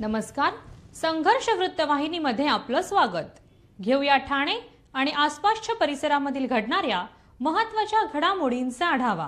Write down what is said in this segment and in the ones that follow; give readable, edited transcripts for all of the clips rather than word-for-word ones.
नमस्कार, संघर्ष वृत्तवाहिनीमध्ये आपलं स्वागत। घेऊया ठाणे आणि आसपासच्या परिसरामधील घडणाऱ्या महत्त्वाच्या घडामोडींचा आढावा।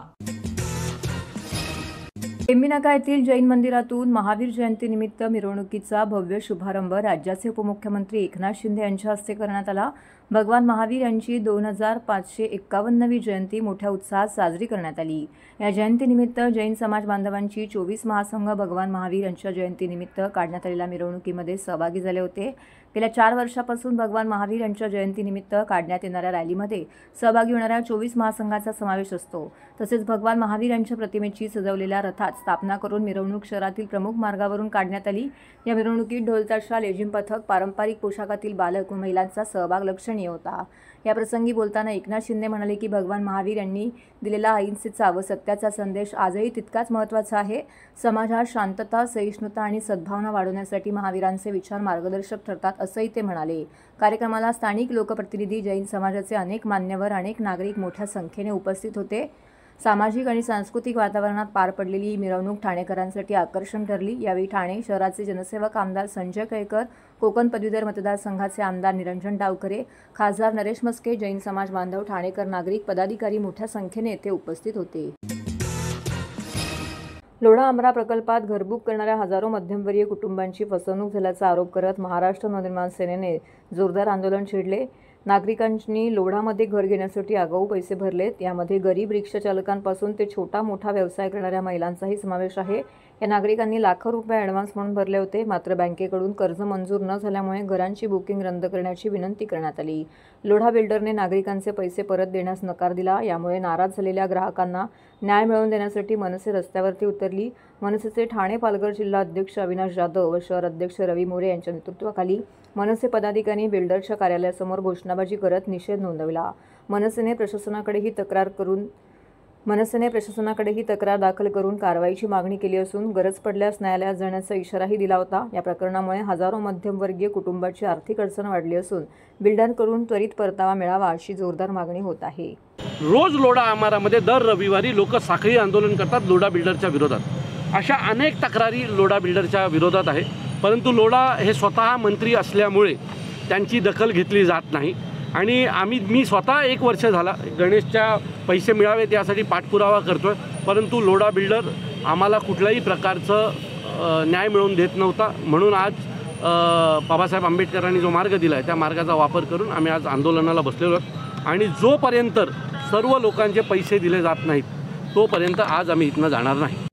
टेंबिनाका येथील जैन मंदिरातून महावीर जयंती निमित्त मिरवणुकीचा भव्य शुभारंभ राज्याचे उपमुख्यमंत्री एकनाथ शिंदे यांच्या हस्ते करण्यात आला। भगवान महावीर यांची 2551वी जयंती मोठ्या उत्साहात साजरी करण्यात आली। या जयंतीनिमित्त जैन समाज बांधवांची 24 महासंघ भगवान महावीर यांच्या जयंतीनिमित्त काढण्यात आलेल्या मिरवणुकीमध्ये सहभागी झाले होते। गेल्या 4 वर्षापासून भगवान महावीर यांच्या जयंतीनिमित्त काढण्यात येणाऱ्या रॅलीमध्ये सहभागी होणाऱ्या 24 महासंघाचा समावेश असतो। तसेच भगवान महावीर यांच्या प्रतिमेची सजवलेल्या रथात स्थापना करून मिरवणूक शहरातील प्रमुख मार्गावरून काढण्यात आली। या मिरवणुकीत ढोल-ताशा, लेझिम पथक, पारंपरिक पोशाखातील बालक व महिलांचा सहभाग लक्षणीय होता। या प्रसंगी बोलताना एकनाथ शिंदे म्हणाले की भगवान महावीर यांनी दिलेला अहिंसेचा व सत्याचा संदेश आजही तितकाच महत्त्वाचा आहे। समाजात शांतता, सहिष्णुता आणि सद्भावना वाढवण्यासाठी महावीरांचे विचार मार्गदर्शक ठरतात, असंही ते म्हणाले। कार्यक्रमाला स्थानिक लोकप्रतिनिधी, जैन समाजाचे अनेक मान्यवर, अनेक नागरिक मोठ्या संख्येने उपस्थित होते। सामाजिक आणि सांस्कृतिक वातावरणात पार पडलेली ही मिरवणूक ठाणेकरांसाठी आकर्षण ठरली। यावेळी ठाणे शहराचे जनसेवक आमदार संजय केळकर, कोकण पदवीधर मतदारसंघाचे आमदार निरंजन डावखरे, खासदार नरेश मस्के, जैन समाज बांधव, ठाणेकर, नागरिक, पदाधिकारी मोठ्या संख्येने येथे उपस्थित होते। लोढा-आमरा प्रकल्पात घरबुक करणाऱ्या हजारो मध्यमवर्गीय कुटुंबांची फसवणूक झाल्याचा आरोप करत महाराष्ट्र नवनिर्माण सेनेने जोरदार आंदोलन छेडले। नागरिकांनी लोढामध्ये घर घेण्यासाठी आगाऊ पैसे भरलेत। यामध्ये गरीब रिक्षा चालकांपासून ते छोटा मोठा व्यवसाय करणाऱ्या महिलांचाही समावेश आहे। या नागरिकांनी लाखो रुपये ॲडव्हान्स म्हणून भरले होते, मात्र बँकेकडून कर्ज मंजूर न झाल्यामुळे घरांची बुकिंग रद्द करण्याची विनंती करण्यात आली। लोढा बिल्डरने नागरिकांचे पैसे परत देण्यास नकार दिला। यामुळे नाराज झालेल्या ग्राहकांना न्याय मिळवून देण्यासाठी मनसे रस्त्यावरती उतरली। मनसेचे ठाणे पालघर जिल्हा अध्यक्ष अविनाश जाधव व शहर अध्यक्ष रवी मोरे यांच्या नेतृत्वाखाली मनसे पदाधिकाऱ्यांनी बिल्डरच्या कार्यालयासमोर घोषणाबाजी करत निषेध नोंदवला। मनसेने प्रशासनाकडेही तक्रार दाखल करून कारवाईची मागणी केली असून गरज पडल्यास न्यायालयात जाण्याचा इशाराही दिला होता। या प्रकरणामुळे हजारो मध्यमवर्गीय कुटुंबाची आर्थिक अडचण वाढली असून बिल्डरकडून त्वरित परतावा मिळावा अशी जोरदार मागणी होत आहे। रोज लोढा-आमारामध्ये दर रविवारी लोक साखळी आंदोलन करतात लोढा बिल्डरच्या विरोधात। अशा अनेक तक्रारी लोढा बिल्डरच्या विरोधात आहे, परंतु लोढा हे स्वतः मंत्री असल्यामुळे त्यांची दखल घेतली जात नाही। आणि मी स्वतः 1 वर्ष झाला गणेशच्या पैसे मिळावेत यासाठी पाठपुरावा करतोय, परंतु लोढा बिल्डर आम्हाला कुठल्याही प्रकारचं न्याय मिळवून देत नव्हता। म्हणून आज बाबासाहेब आंबेडकरांनी जो मार्ग दिला आहे त्या मार्गाचा वापर करून आम्ही आज आंदोलनाला बसलेलो आहोत। आणि जोपर्यंत सर्व लोकांचे पैसे दिले जात नाहीत तोपर्यंत आज आम्ही इथनं जाणार नाही।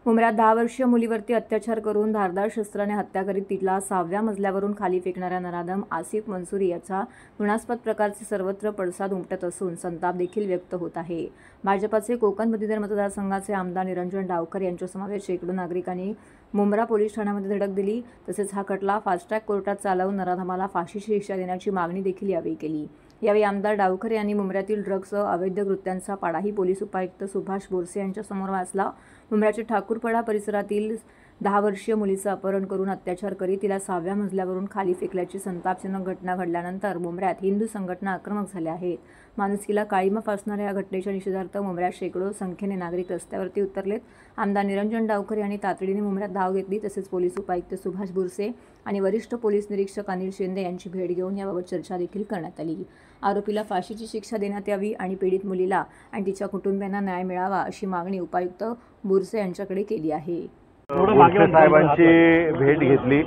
मुंबईत 10 वर्षीय मुलीवरती अत्याचार करून धारदार शस्त्राने हत्या करीत तिला 6व्या मजल्यावरून खाली फेकणाऱ्या नराधम आसिफ मंसूरी याचा घृणास्पद प्रकारचे सर्वत्र पडसाद उमटत असून संताप देखील व्यक्त होत आहे। भाजपाचे कोकण पदवीधर मतदारसंघाचे आमदार निरंजन डावखरे यांच्यासमवेत शेकडो नागरिकांनी मुंब्रा पोलीस ठाण्यामध्ये धडक दिली। तसेच हा खटला फास्ट ट्रॅक कोर्टात चालवून नराधमाला फाशीची शिक्षा देण्याची मागणी देखील यावेळी केली। यावेळी आमदार डावखरे यांनी मुंब्र्यातील ड्रग्ससह अवैध कृत्यांचा पाडाही पोलीस उपायुक्त सुभाष बोरसे यांच्या समोर वाचला। मुंब्र्याच्या ठाकूरपडा परिसरातील 10 वर्षीय मुलीचं अपहरण करून अत्याचार करीत तिला 6व्या मजल्यावरून खाली फेकल्याची संतापजनक घटना घडल्यानंतर मुंब्र्यात हिंदू संघटना आक्रमक झाल्या आहेत। माणुसकीला काळीमा फासणाऱ्या या घटनेच्या निषेधार्थ मुंब्र्यात शेकडो संख्येने नागरिक रस्त्यावरती उतरलेत। आमदार निरंजन डावखरे यांनी तातडीने मुंब्र्यात धाव घेतली। तसेच पोलीस उपायुक्त सुभाष बोरसे आणि वरिष्ठ पोलीस निरीक्षक अनिल शिंदे यांची भेट घेऊन याबाबत चर्चा देखील करण्यात आली। आरोपीला फाशीची शिक्षा देण्यात यावी आणि पीडित मुलीला आणि तिच्या कुटुंबियांना न्याय मिळावा अशी मागणी उपायुक्त बोरसे यांच्याकडे केली आहे। बोरसे साहेबांची भेट घेतली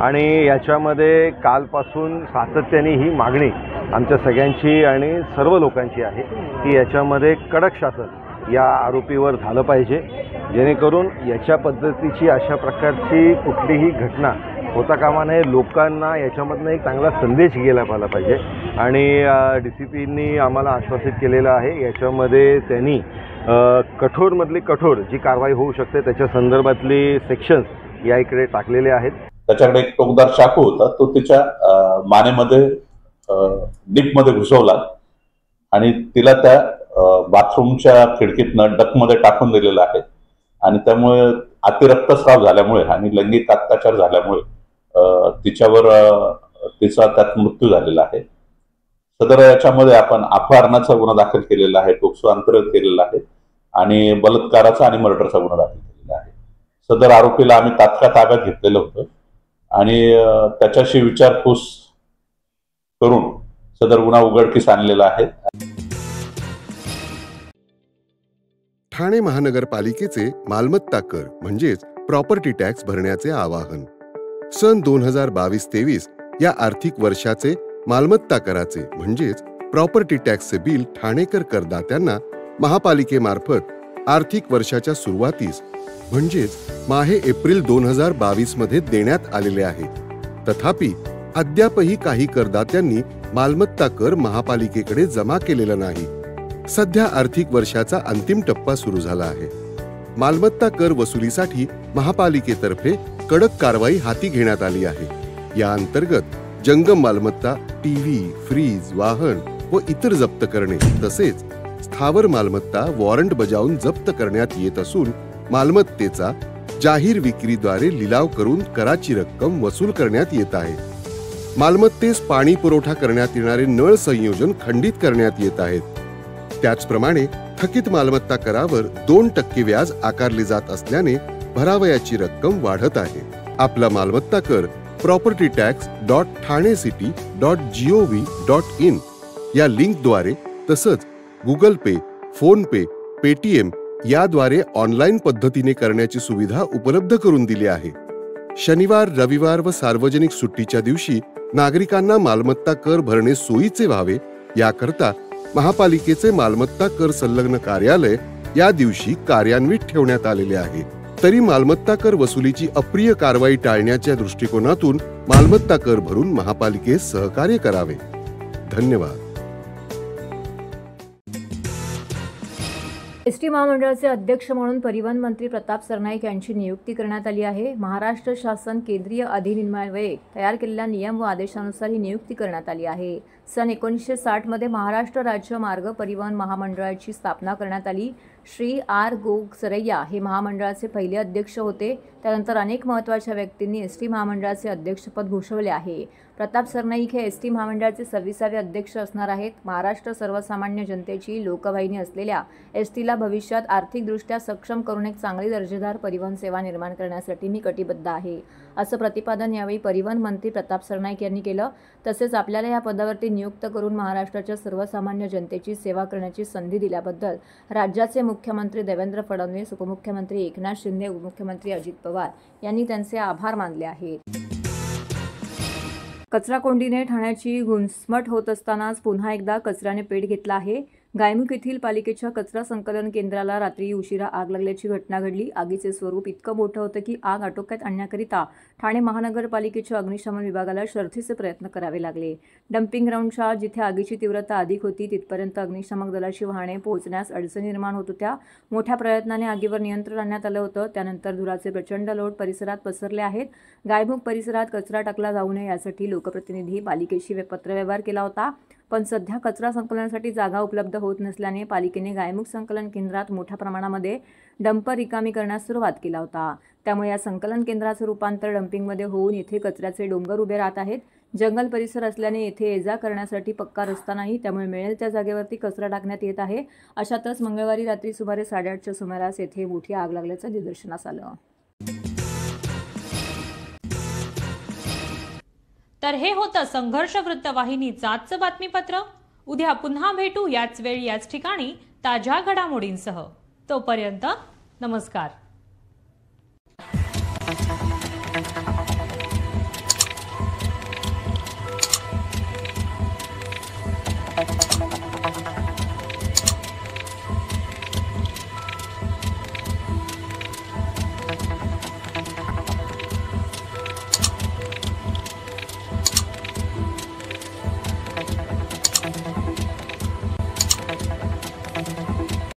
आणि याच्यामध्ये कालपासून सातत्याने ही मागणी आमच्या सगळ्यांची आणि सर्व लोकांची आहे की याच्यामध्ये कडक शासन या आरोपीवर झालं पाहिजे, जेणेकरून याच्या पद्धतीची अशा प्रकारची कुठलीही घटना होता कामा नये। लोकांना याच्यामधनं एक चांगला संदेश गेला पाहिजे आणि DCPनी आम्हाला आश्वासित केलेलं आहे। याच्यामध्ये त्यांनी कठोरमधली कठोर जी कारवाई होऊ शकते त्याच्या संदर्भातली सेक्शन्स या इकडे टाकलेले आहेत। त्याच्याकडे एक टोकदार चाकू होता, तो तिच्या मानेमध्ये डीपमध्ये घुसवला आणि तिला त्या बाथरूमच्या खिडकीतनं डकमध्ये टाकून दिलेलं आहे। आणि त्यामुळे अतिरक्तस्राव झाल्यामुळे आणि लैंगिक अत्याचार झाल्यामुळे तिचा त्यात मृत्यू झालेला आहे। सदर याच्यामध्ये आपण अपहरणाचा गुन्हा दाखल केलेला आहे, पोक्सो अंतर्गत केलेला आहे आणि बलात्काराचा आणि मर्डरचा गुन्हा दाखल केलेला आहे। सदर आरोपीला आम्ही तात्काळ ताब्यात घेतलेलं होतं आणि त्याच्याशी विचारपूस करून सदर गुन्हा उघडकीस आणलेला आहे. ठाणे महानगरपालिकेचे मालमत्ता कर म्हणजेच प्रॉपर्टी टॅक्स भरण्याचे आवाहन. सन 2022-23 या आर्थिक वर्षाचे मालमत्ता कराचे म्हणजेच प्रॉपर्टी टॅक्सचे बिल ठाणेकर करदात्यांना महापालिकेमार्फत आर्थिक वर्षाच्या सुरुवातीस म्हणजेच माहे एप्रिल 2022 मध्ये देण्यात आलेले आहे. तथापि अद्यापही काही करदात्यांनी मालमत्ता कर महापालिकेकडे जमा केलेला नाही. सध्या आर्थिक वर्षाचा अंतिम टप्पा सुरू झाला आहे. मालमत्ता कर वसुलीसाठी महापालिकेतर्फे कडक कारवाई हाती घेण्यात आली आहे. या अंतर्गत जंगम मालमत्ता, टीव्ही, फ्रीज, वाहन व इतर जप्त करणे तसेच स्थावर मालमत्ता वॉरंट बजावून जप्त करण्यात येत असून मालमत्तेचा जाहीर विक्रीद्वारे लिलाव करून कराची रक्कम वसूल करण्यात येत आहे. मालमत्तेस पाणी पुरवठा करण्यात येणारे नळ संयोजन खंडित करण्यात येत आहेत. त्याचप्रमाणे थकीत मालमत्ता करावर 2% व्याज आकारले जात असल्याने भरावयाची रक्कम वाढत आहे. आपला मालमत्ता कर propertytax.thanecity.gov.in या लिंकद्वारे तसंच गुगल पे, फोन पे, पेटीएम याद्वारे ऑनलाईन पद्धतीने करण्याची सुविधा उपलब्ध करून दिली आहे. शनिवार, रविवार व सार्वजनिक सुट्टीच्या दिवशी नागरिकांना मालमत्ता कर भरणे सोयीचे व्हावे याकरता महापालिकेचे मालमत्ता कर संलग्न कार्यालय या दिवशी कार्यान्वित ठेवण्यात आलेले आहे. तरी मालमत्ता कर वसुलीची अप्रिय कारवाई टाळण्याच्या दृष्टिकोनातून मालमत्ता कर भरून महापालिकेस सहकार्य करावे. धन्यवाद. एसटी महामंडळाचे अध्यक्ष म्हणून परिवहन मंत्री प्रताप सरनाईक यांची नियुक्ती करण्यात आली आहे. महाराष्ट्र शासन केंद्रीय अधिनियमान्वये तयार केलेल्या नियम व आदेशानुसार ही नियुक्ती करण्यात आली आहे. सन 1960 मध्ये महाराष्ट्र राज्य मार्ग परिवहन महामंडळाची स्थापना करण्यात आली. श्री आर गोगसरैया हे महामंडळाचे पहिले अध्यक्ष होते. त्यानंतर अनेक महत्त्वाच्या व्यक्तींनी एसटी महामंडळाचे अध्यक्षपद भूषवले आहे. प्रताप सरनाईक हे एसटी महामंडळाचे 26वे अध्यक्ष असणार आहेत. महाराष्ट्र सर्वसामान्य जनतेची लोकवाहिनी असलेल्या एसटीला भविष्यात आर्थिकदृष्ट्या सक्षम करून एक चांगली दर्जेदार परिवहन सेवा निर्माण करण्यासाठी मी कटिबद्ध आहे, असं प्रतिपादन यावेळी परिवहन मंत्री प्रताप सरनाईक यांनी केलं. तसेच आपल्याला या पदावरती नियुक्त करून महाराष्ट्राच्या सर्वसामान्य जनतेची सेवा करण्याची संधी दिल्याबद्दल राज्याचे मुख्यमंत्री देवेंद्र फडणवीस, उपमुख्यमंत्री एकनाथ शिंदे, उपमुख्यमंत्री अजित पवार यांनी त्यांचे आभार मानले आहेत. कचराकोंडीने ठाण्याची घुसमट होत असतानाच पुन्हा एकदा कचऱ्याने पेट घेतला आहे. गायमुख येथील पालिकेच्या कचरा संकलन केंद्राला रात्री उशिरा आग लागल्याची घटना घडली. आगीचे स्वरूप इतकं मोठं होतं की आग आटोक्यात आणण्याकरिता ठाणे महानगरपालिकेच्या अग्निशमन विभागाला शर्थीचे प्रयत्न करावे लागले. डम्पिंग ग्राउंडच्या जिथे आगीची तीव्रता अधिक होती तिथपर्यंत अग्निशामक दलाची वाहने पोहोचण्यास अडचणी निर्माण होत होत्या. मोठ्या प्रयत्नाने आगीवर नियंत्रण आणण्यात आलं होतं. त्यानंतर धुराचे प्रचंड लोट परिसरात पसरले आहेत. गायमुख परिसरात कचरा टाकला जाऊ नये यासाठी लोकप्रतिनिधी पालिकेशी पत्रव्यवहार केला होता. पण सध्या कचरा संकलनासाठी जागा उपलब्ध होत नसल्याने पालिकेने गायमुख संकलन केंद्रात मोठ्या प्रमाणामध्ये डंपर रिकामी करण्यास सुरुवात केला होता. त्यामुळे या संकलन केंद्राचं रूपांतर डम्पिंगमध्ये होऊन येथे कचऱ्याचे डोंगर उभे राहत आहेत. जंगल परिसर असल्याने येथे ये जा करण्यासाठी पक्का रस्ता नाही, त्यामुळे मिळेल त्या जागेवरती कचरा टाकण्यात येत आहे. अशातच मंगळवारी रात्री सुमारे 8:30च्या सुमारास येथे मोठी आग लागल्याचं निदर्शनास आलं. तर हे होतं संघर्ष वृत्तवाहिनीचं आजचं बातमीपत्र. उद्या पुन्हा भेटू याच वेळी याच ठिकाणी ताज्या घडामोडींसह. तोपर्यंत नमस्कार.